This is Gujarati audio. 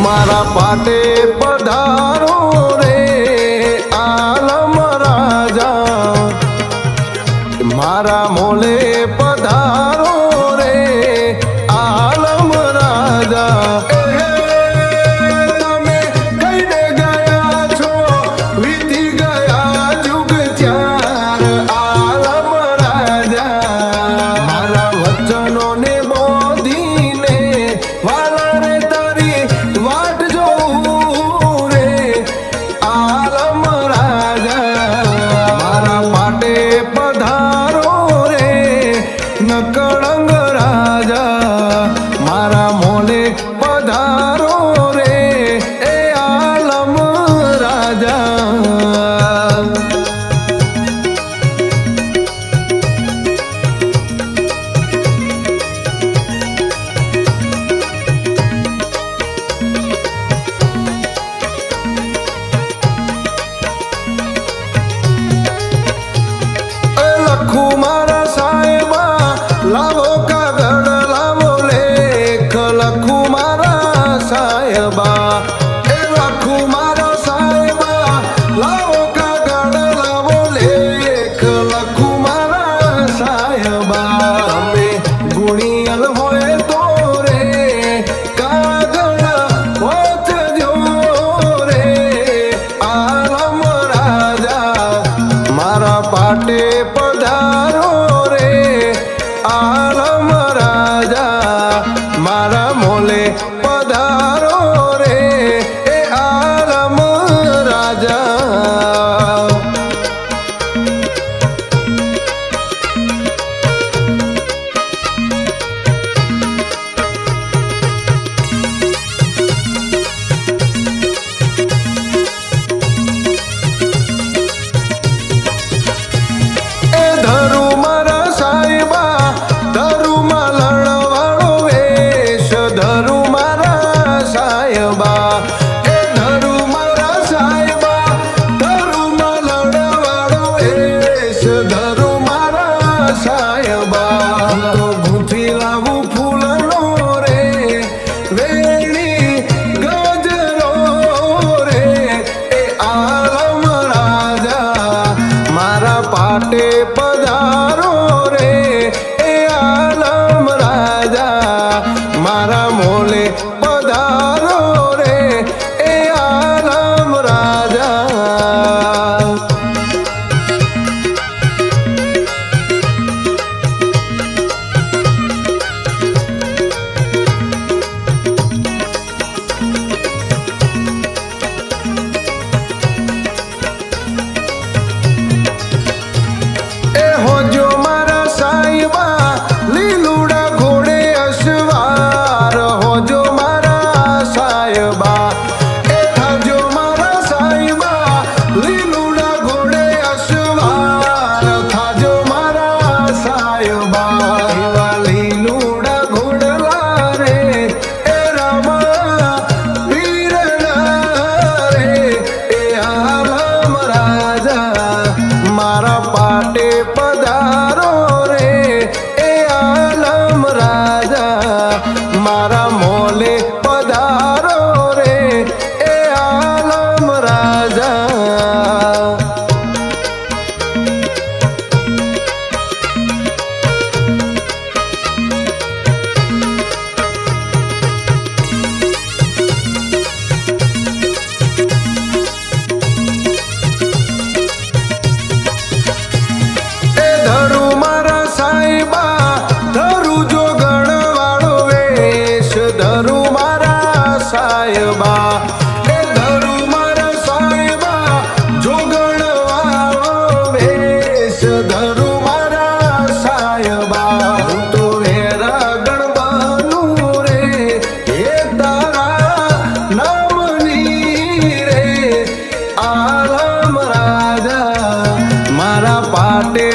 मारा पाटे पधारो रे आलम राजा, मारा मोले पधारो रे आलम राजा। તમે કઈને ગયા છો, વીતી ગયા જુગ ચાર આલમ રાજા। મારા વચનોને બોધીને વાલા રે તારી વાટ જોઉં રે આલમ રાજા। મારા પાટે પધારો રે નકળંગ રાજા, મારા મોલે પધારો રે એ આલમ રાજા। લખું મારા સાહેબા લાવો કાગળ લાવો લેખ, લખું મારા સાહેબા એ લખું મારા સાહેબા લાવો કાગળ લાવો લેખ, લખું મારા સાહેબા। તમે ગુણિયલ હોય તો રે કાગળ વાંચજો રે આલમ રાજા। મારા પાટે પધારો રે આલમ રાજા, મારા મોલે પધારો રે એ આલમ રાજા। એ ધરું મારા સાહેબા ધરુમાં લણવાળો વેશ, ધરું મારા સાહેબા એ ધરું મારા સાહેબા ધરુમાં લણવાળો વેશ, ધરું મારા સાહેબા। તો ગૂંથી લાવું ફૂલનો રે વેણી ગજરો રે એ આલમ રાજા, મારા પાટે પધારો રે એ આલમ રાજા, મારા મોલે પધારો રે એ આલમ રાજા। એ હોજો મારા સાહેબા લીલુડા ઘોડે અસવાર, હોજો મારા સાહેબા એ થાજો મારા સાહેબા લીલુડા ઘોડે અસવાર, થાજો મારા સાહેબા। એવા લીલુડા ઘોડલા રે એ રામા વીરના રે એ આલમ રાજા, મારા પાટે પધારો રે એ આલમ રાજા, મારા મોલે પધારો રે એ આલમ રાજા। એ ધરું મારા સાહેબા ધરું જો ગણવાળો વેશ, ધરું મારા સાહેબા એ ધરું મારા સાહેબા જો ગણવાળો વેશ, ધરું મારા સાહેબા। હું તો વેરા ગણવાનું રે એ તારા નામની રે આલમ રાજા, મારા પાટે